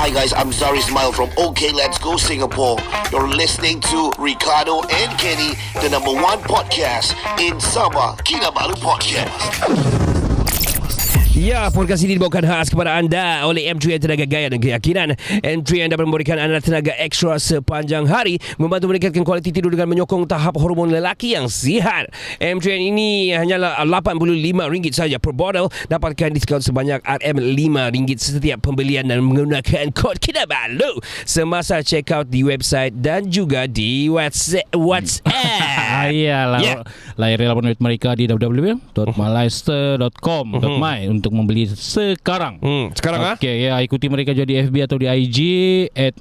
Hi guys, I'm Zari Ismail from OK Let's Go Singapore. You're listening to Ricardo and Kenny, the number one podcast in Sabah, Kinabalu Podcast. Ya, podcast ini dibawakan khas kepada anda oleh M3 Tenaga Gaya dan Keyakinan. M3 yang dapat memberikan anda tenaga ekstra sepanjang hari, membantu meningkatkan kualiti tidur dengan menyokong tahap hormon lelaki yang sihat. M3 ini hanyalah RM85 saja per botol. Dapatkan diskaun sebanyak RM5 setiap pembelian dan menggunakan kod Kinabalu semasa check out di website dan juga di WhatsApp. Iyalah, layari laman web mereka di www.malayster.com.my untuk membeli sekarang. Sekarang Okey, ya, ikuti mereka juga di FB atau di IG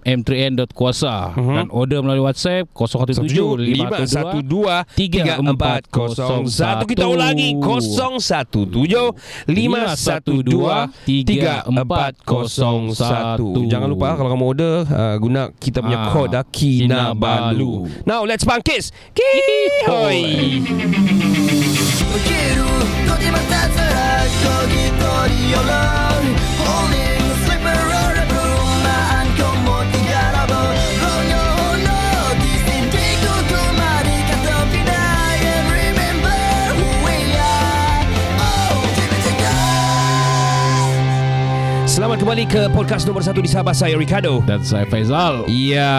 @m3n.kuasa dan order melalui WhatsApp 017-512-3401. Kita ulangi 017-512-3401. Jangan lupa kalau kamu order guna kita punya kod Kinabalu. Now let's bangkis. Hoi. Selamat kembali ke podcast nombor 1 di Sabah. Saya Ricardo dan saya Faizal. Ya,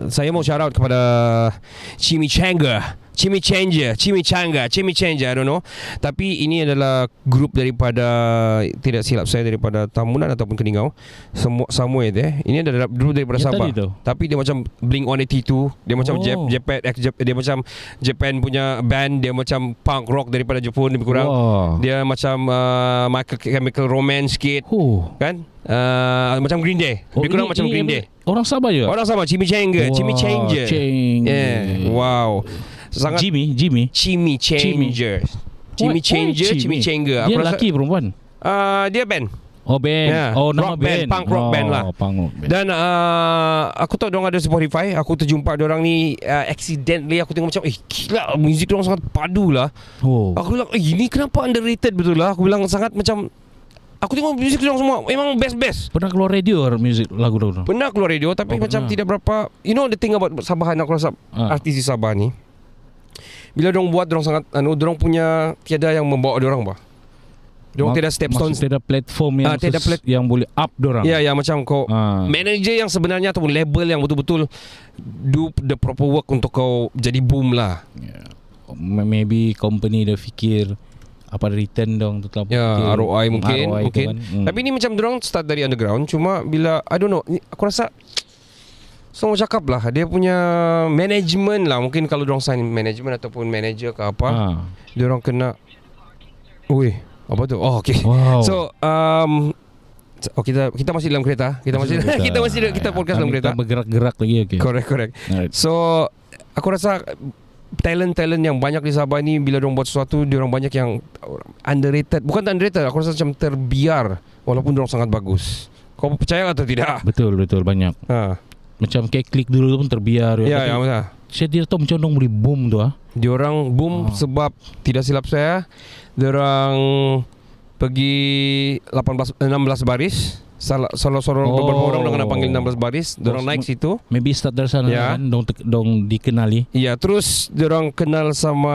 saya mau shout out kepada Chimichanga, I don't know. Tapi ini adalah grup daripada, tidak silap saya, daripada Tamunan ataupun Keningau, somewhere there. Ini adalah grup daripada Sabah. Tapi dia macam Blink-182, dia macam Japan, dia macam Japan punya band, dia macam punk rock daripada Jepun lebih kurang. Dia macam My Chemical Romance sikit, kan? Macam Green Day, lebih kurang macam Green Day. Orang Sabah juga. Orang Sabah, Chimichanga. Yeah, wow. Sangat Chimichanga. Dia lelaki perempuan? Dia band. Oh, band. Yeah. Oh, nama band. Punk rock band lah. Punk rock band. Dan aku tahu diorang ada Spotify. Aku terjumpa diorang ni accidentally. Aku tengok macam gila, muzik diorang sangat padu lah. Aku bilang ini kenapa underrated betul lah. Aku bilang sangat macam, aku tengok muzik diorang semua memang best. Pernah keluar radio muzik lagu diorang? Pernah keluar radio, tapi macam tidak berapa. You know the thing about Sabahan, aku rasa artis di Sabah ni, bila diorang buat, diorang sangat diorang punya tiada yang membawa diorang bah. Diorang tiada stepstones, tiada platform yang yang boleh up diorang. Ya, macam kau manager yang sebenarnya ataupun label yang betul-betul do the proper work untuk kau jadi boom lah. Maybe company dia fikir apa return dong, tetap ROI mungkin. Kan? Tapi ni macam diorang start dari underground. Cuma bila I don't know, aku rasa semua cakap lah, dia punya management lah. Mungkin kalau diorang sign management ataupun manager ke apa, diorang kena apa tu? Okay. So kita masih dalam kereta. Kita podcast dalam kereta. Kita bergerak-gerak lagi. Okay. Correct. Right. So aku rasa talent yang banyak di Sabah ni, bila diorang buat sesuatu, diorang banyak yang underrated. Bukan underrated, aku rasa macam terbiar walaupun diorang sangat bagus. Kau percaya atau tidak? Betul banyak. Macam kayak Klik dulu tu pun terbiar. Ya, betul. Saya tidak tahu macam orang boleh boom tu. Diorang boom sebab, tidak silap saya, diorang pergi 16 baris. Salah seorang beberapa orang kena panggil 16 baris. Diorang naik situ. Maybe start dari sana kan, dong dikenali. Ya, terus diorang kenal sama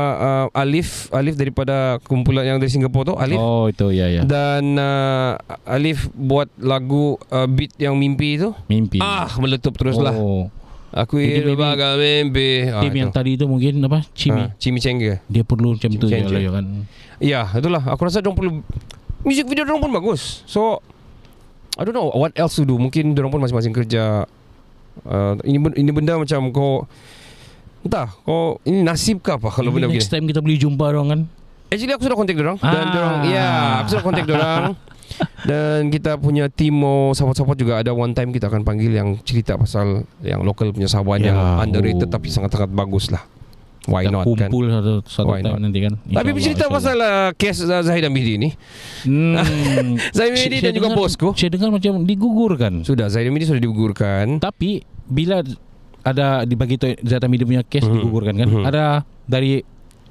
Alif daripada kumpulan yang dari Singapura tu, Alif. Oh, itu ya. Dan Alif buat lagu beat yang Mimpi tu. Meletup teruslah. Aku hidup bagai mimpi. Tim yang tadi tu mungkin apa? Chimichanga. Dia perlu macam tu je kan. Ya, itulah. Aku rasa diorang perlu, music video diorang pun bagus. So I don't know what else to do. Mungkin diorang pun masing-masing kerja. Ini benda macam kau, entah, kau ini nasib ke apa kalau benda begini. Next time kita boleh jumpa diorang kan. Actually aku sudah contact diorang. Dan diorang, aku sudah contact diorang. Dan kita punya team mau support juga. Ada one time kita akan panggil yang cerita pasal yang local punya Sabah yang underrated tapi sangat-sangat bagus lah. Why kita not kan? Kumpul satu time nanti kan. Tapi bercerita pasal kes Zahid Hamidi ni. Zahid Hamidi dan juga bosku, saya dengar macam digugurkan. Sudah, Zahid Hamidi sudah digugurkan. Tapi bila ada dibagi tu Zahid Hamidi punya kes digugurkan kan, ada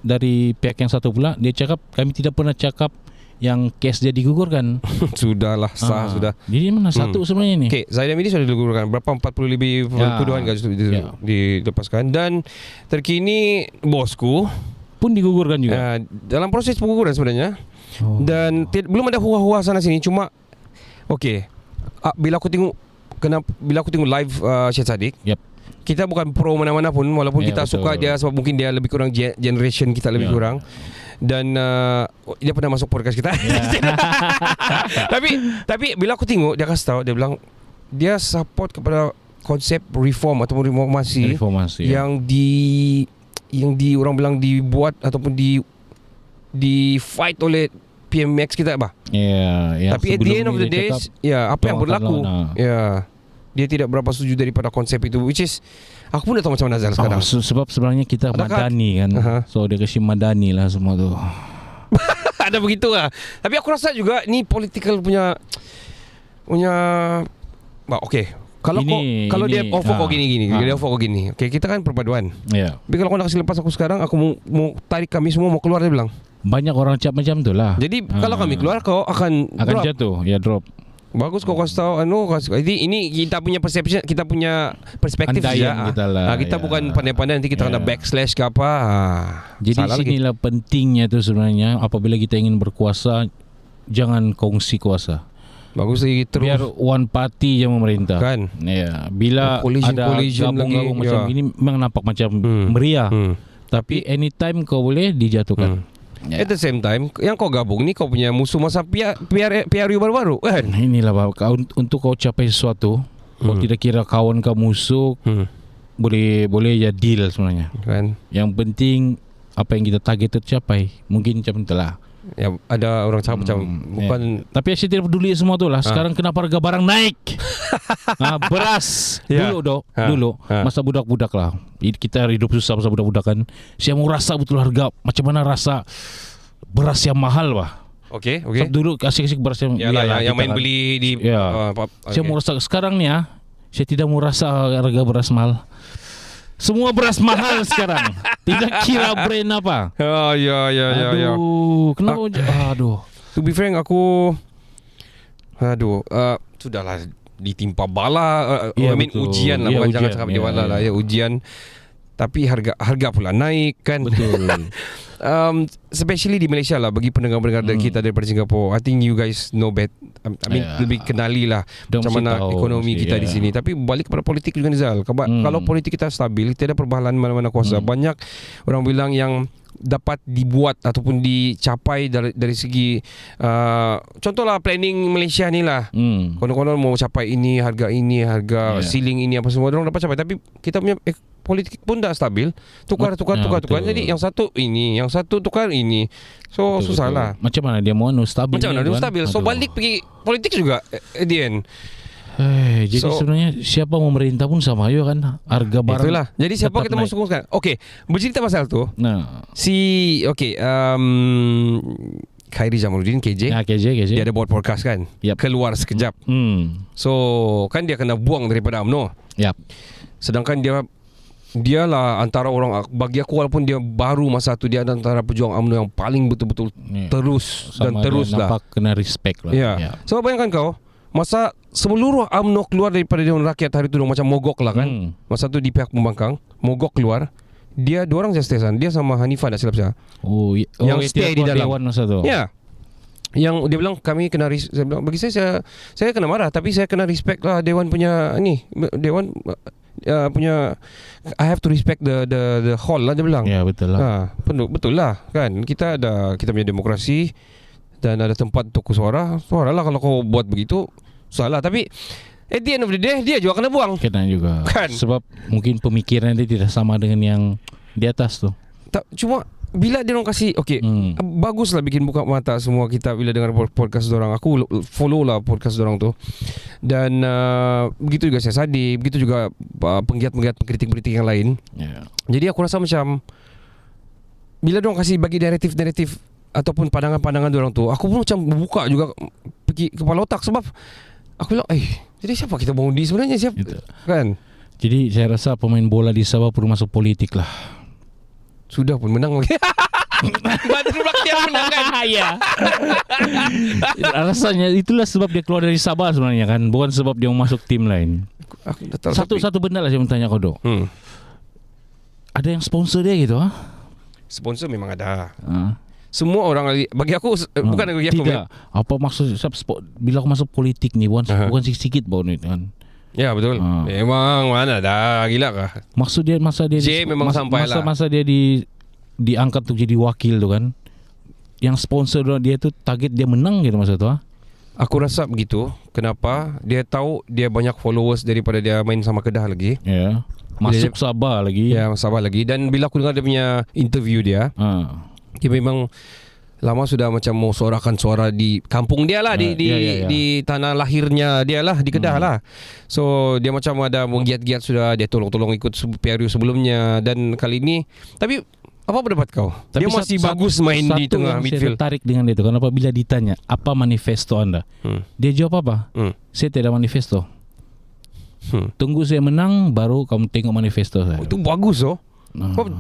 dari pihak yang satu pula dia cakap kami tidak pernah cakap yang kes dia digugurkan. Sudahlah, sah sudah. Jadi mana satu sebenarnya ni? Okay, Zaid Hamidi sudah digugurkan. Berapa 40 lebih tuduhan kan dilepaskan. Dan terkini bosku Pun digugurkan juga. dalam proses pengukuran sebenarnya. Dan belum ada hua-hua sana sini. Cuma bila aku tengok live Syed Saddiq, kita bukan pro mana-mana pun, walaupun kita betul. suka dia sebab mungkin dia lebih kurang generation kita lebih kurang. Dan dia pernah masuk podcast kita. tapi bila aku tengok, dia kasih tahu, dia bilang dia support kepada konsep reform ataupun reformasi yang di orang bilang dibuat ataupun di fight oleh PMX kita bah. Tapi at the end of the day, apa yang berlaku, dia tidak berapa setuju daripada konsep itu, which is aku pun dah tahu macam mana Zal sekarang. Sebab sebenarnya kita Madani kan. So dia kasi Madani lah semua tu. Ada begitu lah. Tapi aku rasa juga ni political punya Kalau dia offer kau gini, dia offer kau gini. Okay, kita kan perpaduan. Tapi kalau kau nak kasi lepas aku sekarang, aku mau tarik kami semua mau keluar, dia bilang. Banyak orang cap macam tu lah. Jadi kalau kami keluar, kau akan drop. Jatuh. Drop. Bagus kau kasih tahu jadi ini kita punya perception, kita punya perspektif saja. Kita bukan pandai-pandai nanti kita kena backslash ke apa. Jadi sinilah pentingnya tu sebenarnya, apabila kita ingin berkuasa, jangan kongsi kuasa. Bagus lagi terus. Biar one party yang memerintah. Kan? Bila ada gabung-gabung macam ini memang nampak macam meriah. Tapi anytime kau boleh dijatuhkan. At the same time, yang kau gabung ni kau punya musuh masa PRU baru-baru kan? Inilah untuk kau capai sesuatu, kau tidak kira kawan kau musuh, boleh ya deal sebenarnya. Kan? Yang penting apa yang kita target tercapai. Mungkin macam itulah. Ya, ada orang cakap macam bukan. Tapi saya tidak peduli semua tu lah. Sekarang kenapa harga barang naik? Beras dulu masa budak-budak lah. Kita hidup susah masa budak-budak kan. Saya mau rasa betul harga macam mana rasa beras yang mahal bah. Okay. Dulu kasih beras yang yang main kan beli di. Saya mau rasa sekarang ni saya tidak mau rasa harga beras mahal. Semua beras mahal sekarang. Tidak kira brand apa. Kenapa? To be frank, aku sudahlah ditimpa bala. Ujian lah, bukan jangan cakap dia bala lah. Ujian. Tapi harga pula naik kan. Betul. Especially di Malaysia lah, bagi pendengar-pendengar kita daripada Singapore, I think you guys know lebih kenali lah macam mana ekonomi kita di sini. Tapi balik kepada politik juga Nizal. Kalau politik kita stabil, tidak ada perubahan mana-mana kuasa. Banyak orang bilang yang dapat dibuat ataupun dicapai dari segi contohlah planning Malaysia ni lah. Konon-konon mau capai ini, harga ceiling ini apa semua orang dapat capai, tapi kita punya politik pun tak stabil. Tukar. Jadi yang satu ini, yang satu tukar ini. So susah lah. Macam mana dia mau stabil? So balik pergi politik juga at the end. Jadi sebenarnya siapa memerintah pun sama aja kan. Harga barang. Itulah. Jadi siapa kita mau sokongkan? Okey, bercerita pasal tu. Khairi Jamaluddin KJ. Dia ada buat podcast kan. Keluar sekejap. So kan dia kena buang daripada UMNO. Sedangkan dia lah antara orang, bagi aku walaupun dia baru masa tu, dia antara pejuang UMNO yang paling betul-betul terus sama dan terus lah. Nampak kena respect lah. So bayangkan kau, masa seluruh UMNO keluar daripada Dewan Rakyat hari tu, macam mogok lah kan. Masa tu di pihak pembangkang mogok keluar, dia dua orang je stay sana. Dia sama Hanifah dah silap saya. Yang stay di dalam masa tu. Yang dia bilang kami kena saya bilang, bagi saya kena marah, tapi saya kena respect lah Dewan punya Dewan punya, I have to respect the hall lah, dia bilang. Betul lah. Betul lah kan. Kita punya demokrasi dan ada tempat untuk suara lah. Kalau kau buat begitu salah. Tapi at the end of the day, dia juga kena buang. Kena juga kan? Sebab mungkin pemikiran dia tidak sama dengan yang di atas tu. Cuma bila dia orang kasih baguslah bikin buka mata semua kita bila dengar podcast dorang. Aku follow lah podcast dorang tu. Dan begitu juga saya Saddiq, begitu juga penggiat-penggiat kritik-kritik yang lain. Jadi aku rasa macam bila dia orang kasih bagi naratif ataupun pandangan-pandangan dorang tu, aku pun macam buka juga pergi kepala otak. Sebab aku bilang jadi siapa kita mau undi sebenarnya, siapa kan? Jadi saya rasa pemain bola di Sabah perlu masuk politik lah. Sudah pun menang lagi. Badrul Bakhtiar menang kan? Ya. Alasannya itulah sebab dia keluar dari Sabah sebenarnya kan, bukan sebab dia mau masuk tim lain. Aku dah tahu Satu benda lah saya mau tanya kau, Dok. Ada yang sponsor dia gitu sponsor memang ada. Ah. Semua orang bagi aku bukan bagi aku. Tidak. Apa maksud bila aku masuk politik ni bukan sikit-sikit bau ni kan. Ya betul. Memang mana dah gila kah? Maksud dia masa dia memang sampai lah. Masa dia diangkat untuk jadi wakil tu kan. Yang sponsor dia tu target dia menang gitu masa tu Aku rasa begitu. Kenapa? Dia tahu dia banyak followers daripada dia main sama Kedah lagi. Ya. Masuk Sabah lagi. Ya, Sabah lagi. Dan bila aku dengar dia punya interview dia, dia memang lama sudah macam mau suarakan suara di kampung dia lah, di tanah lahirnya dia lah, di Kedah lah. So dia macam ada menggiat-giat sudah, dia tolong-tolong ikut PRU sebelumnya. Dan kali ini, tapi apa pendapat kau? Tapi dia masih bagus main di tengah midfield. Saya tertarik dengan dia tu. Kenapa bila ditanya apa manifesto anda, dia jawab apa? Saya tidak ada manifesto. Tunggu saya menang baru kamu tengok manifesto saya. Itu bagus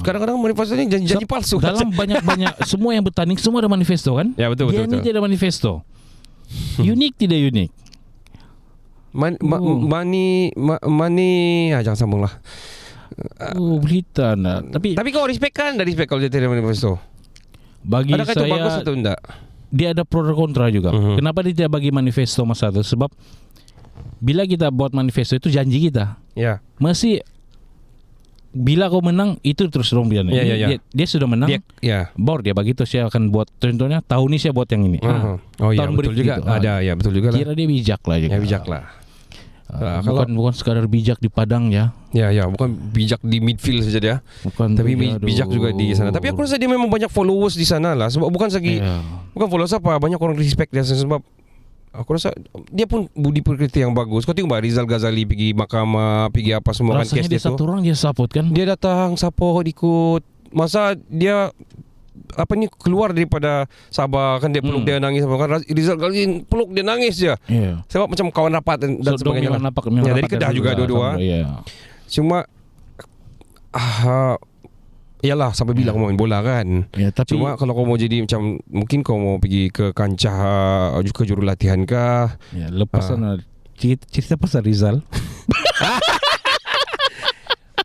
kadang-kadang manifesto ni janji palsu. Dalam banyak semua yang bertanding semua ada manifesto kan? Ya betul. Dia ni tidak ada manifesto. Unik tidak unik? Jangan sambung lah. Berita nak. Tapi kau respect kan? Dah respect kalau dia tidak ada manifesto. Bagi adakah saya itu bagus atau tidak? Dia ada pro dan kontra juga. Kenapa dia tidak bagi manifesto masa itu? Sebab bila kita buat manifesto itu janji kita. Ya. Masih bila kau menang itu terus dong biar. Dia sudah menang. Baru dia bagi tu saya akan buat contohnya tahun ini saya buat yang ini. Oh iya betul juga. Ada ya betul juga lah. Kira dia bijak lah juga. Ya bijak lah. Bukan sekadar bijak di padang ya. Ya bukan bijak di midfield saja dia. Bukan. Tapi bijak juga di sana. Tapi aku rasa dia memang banyak followers di sana lah. Sebab bukan followers apa, banyak orang respect dia sebab aku rasa dia pun budi pekerti yang bagus. Kau tengok Rizal Ghazali pergi mahkamah, pergi apa semua kan kes dia tu. Satu orang dia support kan. Dia datang support ikut. Masa dia keluar daripada Sabah kan dia peluk dia nangis kan Rizal Ghazali peluk dia nangis je. Sebab macam kawan rapat dan sebagainya. Dari Kedah juga dua-dua. Cuma yalah sampai bila kau main bola kan. Tapi cuma kalau kau mau jadi macam mungkin kau mau pergi ke kancah ke jurulatihan kah? Lepasan cerita pasal Rizal.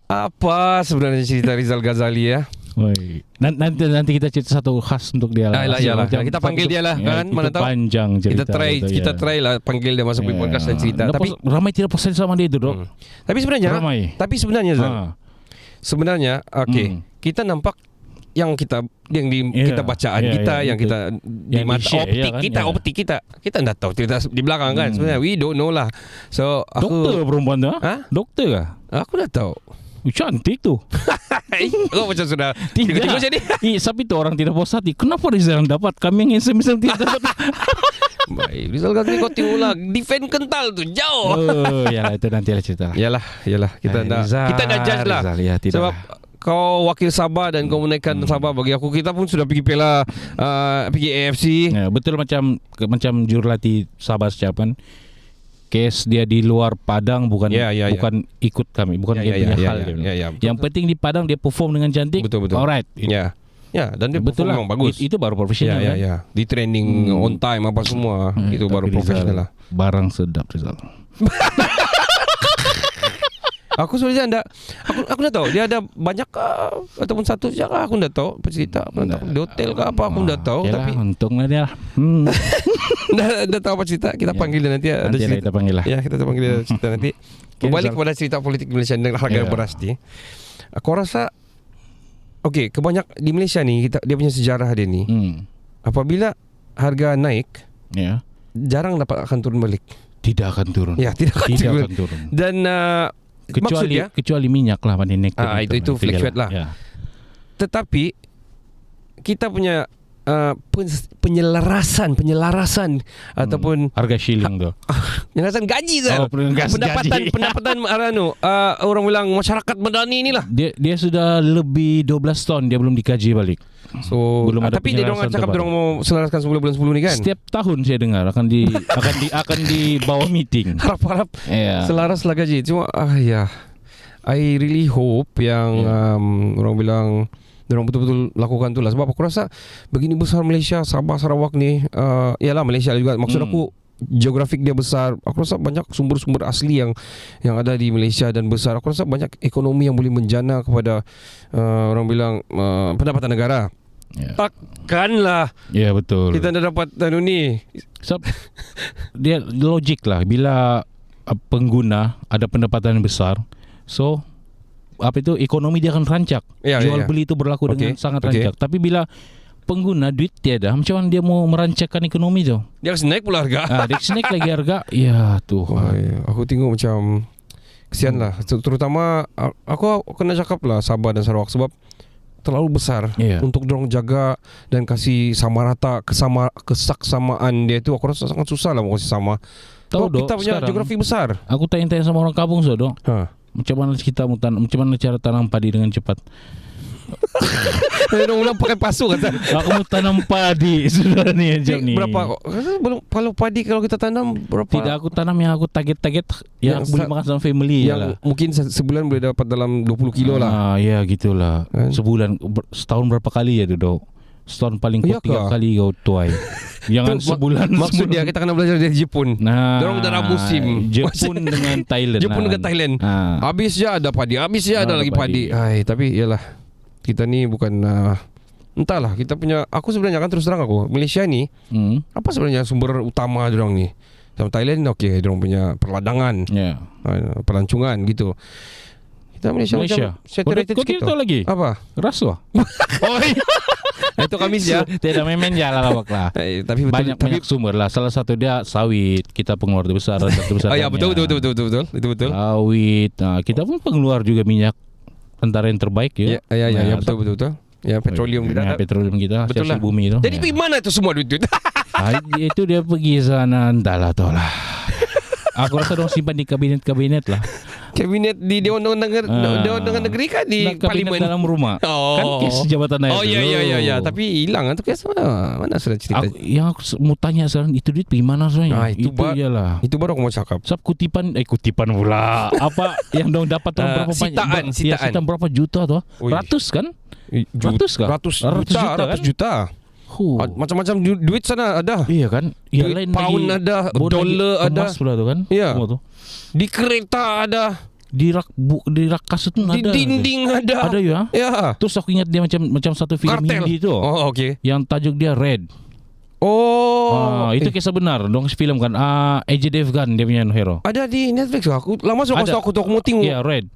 Apa sebenarnya cerita Rizal Ghazali ya? Nanti kita cerita satu khas untuk dia lah. Yalah. Kita panggil dia lah kan. Mana tahu panjang cerita. Kita try lah panggil dia masuk podcast dan cerita. Tapi ramai tidak persen sama dia itu, Dok. Tapi sebenarnya sebenarnya kita nampak yang kita bacaan yang kita di mata optik kita tidak tahu cerita di belakang kan. Sebenarnya we don't know lah. So doktor perempuan tu doktor kah? Aku dah tahu. Cantik tu. Kau macam sudah tengok jadi. Tapi tu orang tidak puas hati. Kenapa Rizal dapat? Kami yang handsome tidak dapat. Baik, Rizal Ghazali kau tengoklah defend kental tu jauh. Yalah itu nantilah cerita. Yalah kita dah judge lah. Sebab kau wakil Sabah dan kau menaikkan Sabah, bagi aku kita pun sudah pergi piala pergi AFC. Betul macam jurulatih Sabah setiap kan. Kes dia di luar Padang bukan ikut kami, bukan dia punya hal. Yang penting di Padang dia perform dengan cantik. Betul. Alright. Ya, dan dia betul memang bagus. Itu baru profesional kan. Di training on time apa semua. Itu baru profesional lah. Barang sedap Rizal. Aku sebenarnya aku dah tahu dia ada banyak ataupun satu saja aku dah tahu cerita di hotel ke apa aku dah tahu. Tapi untunglah dia lah. dah tahu apa cerita. Kita panggil dia nanti ada cerita. Kita panggil lah. Ya, kita panggil dia cerita nanti. Kembali kepada cerita politik Malaysia dan harga beras ni. Aku rasa kebanyak di Malaysia ni dia punya sejarah dia ni. Apabila harga naik, jarang dapat akan turun balik. Tidak akan turun. Ya, tidak akan turun. Dan kecuali minyak lah pada naik. Itu fluctuate lah. Tetapi kita punya penyelarasan ataupun harga shilling tu. Penyelarasan gaji pendapatan orang bilang masyarakat madani inilah. Dia sudah lebih 12 tahun dia belum dikaji balik. So belum ada. Tapi dia orang cakap dia orang mau selaraskan bulan 10 ni kan. Setiap tahun saya dengar akan dibawa meeting. Harap selaras lah gaji. Cuma I really hope yang orang bilang Diorang betul-betul lakukan tu lah. Sebab aku rasa begini besar Malaysia, Sabah, Sarawak ni, yalah Malaysia juga. Maksud aku geografik dia besar. Aku rasa banyak sumber-sumber asli yang ada di Malaysia dan besar. Aku rasa banyak ekonomi yang boleh menjana kepada orang bilang pendapatan negara. Takkanlah. Ya, betul. Kita dah dapat ni. Dia logik lah. Bila pengguna ada pendapatan yang besar, so ekonomi dia akan rancak. Jual beli itu berlaku dengan sangat rancak. Tapi bila pengguna duit tiada, macam mana dia mau merancakkan ekonomi tu? Dia akan naik pula harga. Dia akan naik lagi harga. Ya Tuhan. Aku tengok macam kesian lah. Terutama aku kena cakap lah Sabah dan Sarawak, sebab terlalu besar untuk dorong jaga dan kasih sama rata kesaksamaan dia tu. Aku rasa sangat susah lah mau kasih sama. Tahu kita punya geografi besar. Aku tanya-tanya sama orang kampung dok. Macam mana kita macam mana cara tanam padi dengan cepat? Orang pakai pasu kan? Aku mau tanam padi sudah ni macam ni. Berapa? Kalau padi kalau kita tanam berapa? Tidak, aku tanam yang aku target yang aku boleh makan sama family yang mungkin sebulan boleh dapat dalam 20 kilo lah. Ya gitulah. Sebulan, setahun berapa kali ya tu dok? Setahun paling kau 3 kali kau tuai. Jangan sebulan. Maksud dia kita kena belajar dari Jepun. Dorang dah musim Jepun dengan Thailand. Jepun dengan Thailand. Habis je ada padi, habis je ada lagi padi. Tapi yalah, kita ni bukan entahlah, kita punya, aku sebenarnya kan terus terang aku Malaysia ni apa sebenarnya sumber utama dorang ni? Sama Thailand dorang punya perladangan, pelancongan gitu. Kita Malaysia. Macam saturated kau tidak tahu lagi? Apa? Rasuah. Itu kami je. Tidak main je lah lawak lah. Tapi betul, banyak sumber lah. Salah satu dia sawit. Kita pengeluar terbesar. Betul. Itu betul. Sawit. Kita pun pengeluar juga minyak. Antara yang terbaik ya. Ya betul. Ya, petroleum kita. Petroleum kita. Betul lah. Bumi itu. Jadi pergi mana itu semua duit? Itu dia pergi sana. Entahlah tu lah. Aku rasa dong simpan di kabinet lah. Kabinet di Dewan Negeri kan di Parlimen dalam rumah. Kan kes jabatan air. Ya. Tapi hilang tu kes mana sudah cerita. Yang aku mau tanya sekarang, itu duit pergi mana sebenarnya? Itu baru aku mau cakap. Sebab kutipan pula. Apa yang dong dapat berapa banyak? Sitaan berapa juta tu? Ratus kan? Ratus juta. Macam-macam duit sana ada. Iya kan? Duit pound ada, dolar ada. Emas pula tu kan? Ya. Di kereta ada. Di rak kasut pun ada. Di dinding ada. Ada ya? Ya. Terus aku ingat dia macam satu filem Hindi tu. Okey. Yang tajuk dia Red. Itu kisah benar. Dong filem kan. Ajay Devgan dia punya hero. Ada di Netflix. Aku lama sudah aku mau tengok. Ya, Red.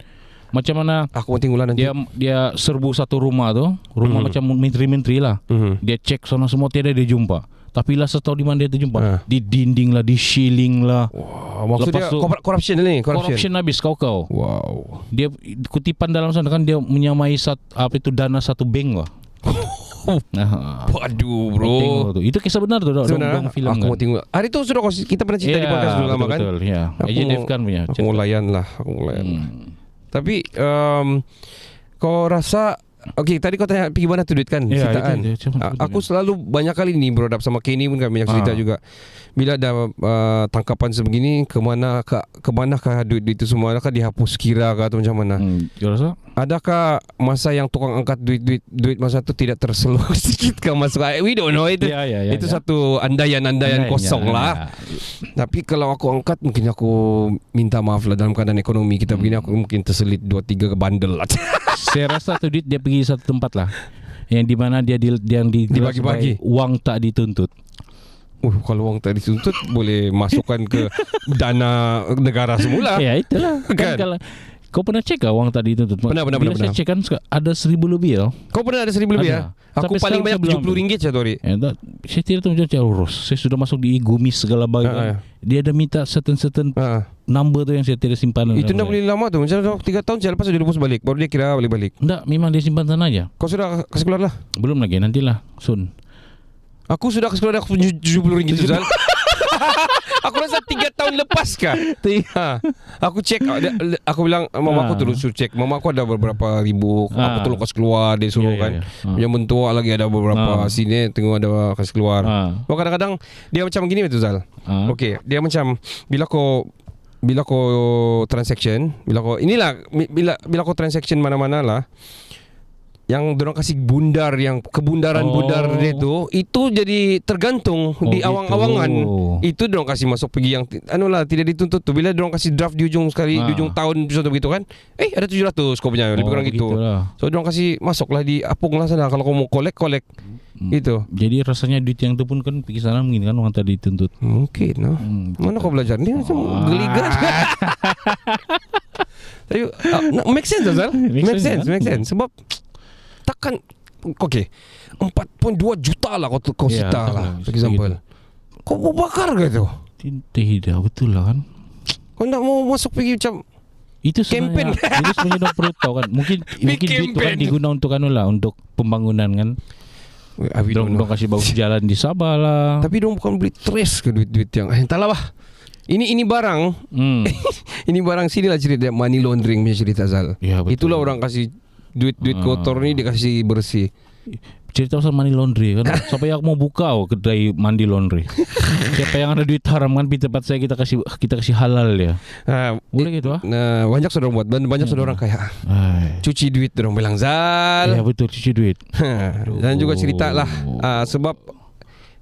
Macam mana aku mau tengok lah nanti. Dia serbu satu rumah tu. Rumah macam menteri-menteri lah. Dia cek sana semua tiada dia jumpa. Tapi lah setahu di mana dia terjumpa. Di dinding lah, di ceiling lah. Maksudnya corruption ni. Corruption habis kau. Wow. Dia kutipan dalam sana kan dia menyamai dana satu bank lah. Waduh bro. Itu kisah benar tu dong film aku mau tengok. Hari tu sudah kita pernah cerita di podcast dulu lama kan. Betul. Ya. Ajay Devgan punya. Aku mau layan lah. Tapi kau rasa tadi kau tanya pergi mana tu duit kan? Sitaan. Aku selalu banyak kali ni beradab sama Kenny pun kan banyak cerita juga. Bila ada tangkapan sebegini, kemanakah duit itu semua? Adakah dihapus kira ke atau macam mana? Kau rasa? Adakah masa yang tukang angkat duit masa tu tidak terseluruh sedikit ke masuk? We don't know itu. Itu satu andaian kosong lah. Tapi kalau aku angkat, mungkin aku minta maaf lah dalam keadaan ekonomi kita begini, aku mungkin terselit 2-3 bandel lah. Saya rasa tu duit dia pergi satu tempat lah, yang di mana dia dibagi-bagi. Uang tak dituntut. Kalau uang tak dituntut boleh masukkan ke dana negara semula. Ya itulah. Kan kalau kau pernah cek ke uang tak dituntut? Pernah. Saya cek kan ada 1,000 lebih tau. Kau pernah ada 1,000 lebih ya? Aku paling banyak RM70 je Tori. Saya tidak tahu macam urus. Saya sudah masuk di Gumis segala bagian. Dia ada minta certain number tu yang saya tidak simpan. Itu dah boleh lama tu. Macam 3 tahun je lepas dia hapus balik. Baru dia kira boleh balik. Tak, memang dia simpan sana aja. Kau sudah kasih keluar lah? Belum lagi, nantilah soon. Aku sudah kasih keluar RM70 tu Zal. Aku rasa 3 tahun lepas kah? Aku cek. Aku bilang mama aku terus suruh cek. Mama aku ada beberapa ribu. Aku tolong kasih keluar. Dia suruh kan. Yang mentua lagi ada beberapa sini. Tengok ada kasih keluar. Kadang-kadang dia macam gini betul Zal. Okay, dia macam bila kau transaction, bila kau transaction mana-mana lah, yang dorang kasih bundar, yang kebundaran bundar dia tu, itu jadi tergantung di awang-awangan. Itu dorang kasih masuk pergi yang tidak dituntut tu. Bila dorang kasih draft di ujung sekali, di ujung tahun episode begitu kan, ada 700 kau punya, lebih kurang gitu. So dorang kasih masuklah di apung lah sana. Kalau kau mau collect gitu. Jadi rasanya duit yang tu pun kan pergi sana mungkin kan orang tadi dituntut. Mungkin mana kau belajar ni macam geligat. Tapi make sense Azal. Make sense. Sebab takkan 4.2 juta lah kau sita lah, for example. Kau mau bakar ke tu? Tidak, betul lah kan. Kau nak mau masuk pergi macam itu sebenarnya. Itu sebenarnya dong perlu tahu kan. Mungkin duit tu kan diguna untuk untuk pembangunan kan. Dong kasih bagus jalan di Sabah lah. Tapi dong bukan beli trace ke duit-duit yang entahlah bah. Ini barang. Ini barang sini lah cerita money laundering punya cerita Zal. Ya, itulah orang kasih duit kotor ni dikasih bersih. Cerita pasal money laundry kan. Siapa yang mau buka kedai mandi laundry? Siapa yang ada duit haram kan di tempat saya kita kasih halal ya. Boleh gitu Nah, banyak saudara buat, banyak saudara orang kayak cuci duit orang bilang Zal. Ya betul, cuci duit. Dan juga cerita lah sebab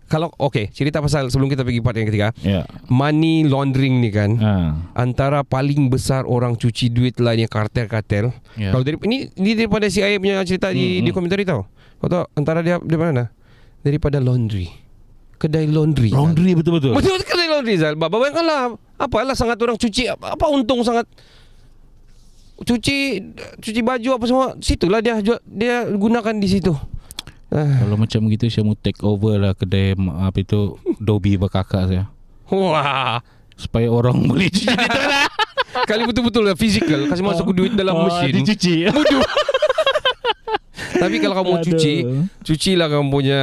kalau cerita pasal sebelum kita pergi part yang ketiga, money laundering ni kan, antara paling besar orang cuci duit lah ni kartel-kartel. Kalau ini daripada CIA punya cerita di komentari tau. Kau tahu antara dia mana? Daripada laundry. Kedai laundry. Laundry betul-betul. Betul kedai laundry Zal. Bayangkanlah apalah sangat orang cuci, apa untung sangat cuci baju apa semua, situlah dia gunakan di situ. Kalau macam gitu saya mau take over lah kedai Dobi bakakak saya. Wah, supaya orang boleh cuci duit lah. Kali betul-betul lah fizikal, kasih masuk duit dalam mesin. Dicuci. Tapi kalau kamu cucilah kamu punya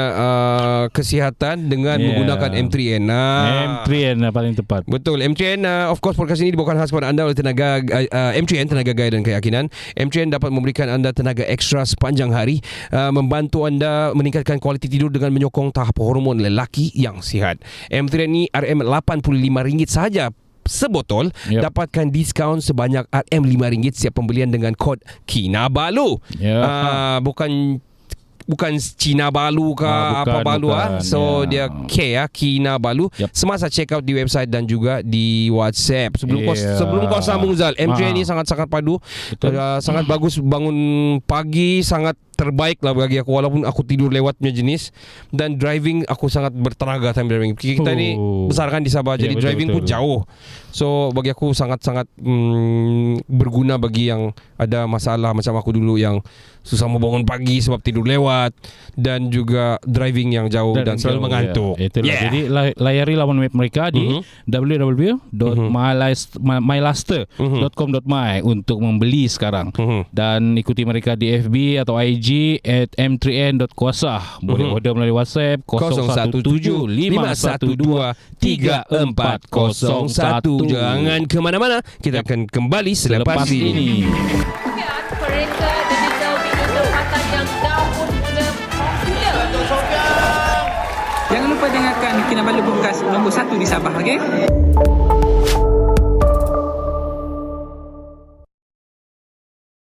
kesihatan dengan menggunakan M3N. M3N paling tepat. Betul, M3N. Of course, podcast ini dibawakan khas kepada anda oleh tenaga M3N, tenaga gaya dan keyakinan. M3N dapat memberikan anda tenaga ekstra sepanjang hari, membantu anda meningkatkan kualiti tidur dengan menyokong tahap hormon lelaki yang sihat. M3N ini RM85 sahaja sebotol. Dapatkan diskaun sebanyak RM5 setiap pembelian dengan kod Kinabalu. Bukan Cina Balu ke apa Balu So dia Kinabalu. Semasa check out di website dan juga di WhatsApp. Sebelum kau sambung Zal, M3 ini sangat-sangat padu. Sangat bagus bangun pagi, sangat terbaik lah bagi aku walaupun aku tidur lewat punya jenis. Dan driving aku sangat bertenaga time driving. Kita ni besarkan di Sabah, jadi driving pun jauh. So bagi aku sangat-sangat berguna bagi yang ada masalah macam aku dulu yang susah mau bangun pagi sebab tidur lewat dan juga driving yang jauh dan selalu mengantuk. Jadi layari laman web mereka di www.mylaster.com.my untuk membeli sekarang. Dan ikuti mereka di FB atau IG @m3n.kuasah. Boleh order melalui WhatsApp 017-512-3401. Jangan ke mana-mana, kita akan kembali selepas ini. Kereta digital video tempatan yang dah pun mula popular. Jangan lupa dengarkan Kinabalu Podcast nombor 1 di Sabah, okey?